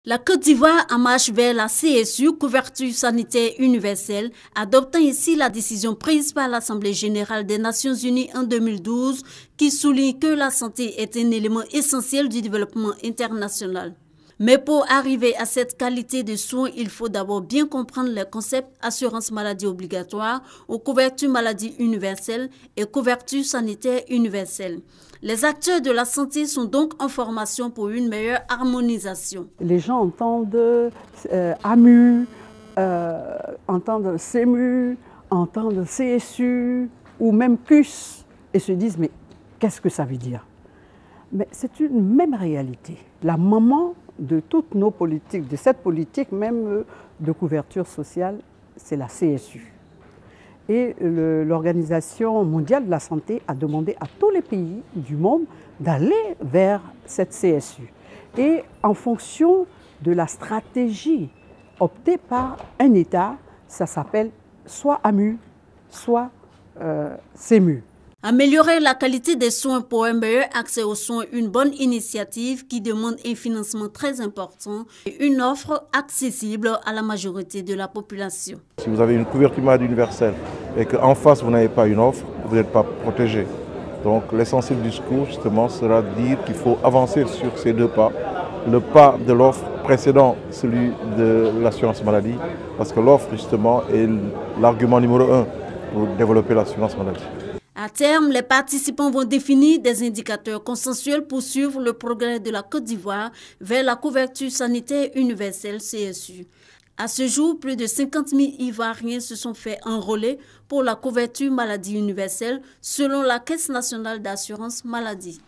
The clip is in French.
La Côte d'Ivoire en marche vers la CSU, couverture sanitaire universelle, adoptant ici la décision prise par l'Assemblée générale des Nations unies en 2012 qui souligne que la santé est un élément essentiel du développement international. Mais pour arriver à cette qualité de soins, il faut d'abord bien comprendre les concepts assurance maladie obligatoire ou couverture maladie universelle et couverture sanitaire universelle. Les acteurs de la santé sont donc en formation pour une meilleure harmonisation. Les gens entendent AMU, entendent CEMU, entendent CSU ou même CUS et se disent mais qu'est-ce que ça veut dire? Mais c'est une même réalité. La maman de toutes nos politiques, de cette politique même de couverture sociale, c'est la CSU. Et l'Organisation mondiale de la santé a demandé à tous les pays du monde d'aller vers cette CSU. Et en fonction de la stratégie optée par un État, ça s'appelle soit AMU, soit CEMU. Améliorer la qualité des soins pour un meilleur accès aux soins, une bonne initiative qui demande un financement très important et une offre accessible à la majorité de la population. Si vous avez une couverture maladie universelle et qu'en face vous n'avez pas une offre, vous n'êtes pas protégé. Donc l'essentiel du discours justement sera de dire qu'il faut avancer sur ces deux pas. Le pas de l'offre précédant celui de l'assurance maladie, parce que l'offre justement est l'argument numéro 1 pour développer l'assurance maladie. À terme, les participants vont définir des indicateurs consensuels pour suivre le progrès de la Côte d'Ivoire vers la couverture sanitaire universelle CSU. À ce jour, plus de 50 000 Ivoiriens se sont fait enrôler pour la couverture maladie universelle selon la Caisse nationale d'assurance maladie.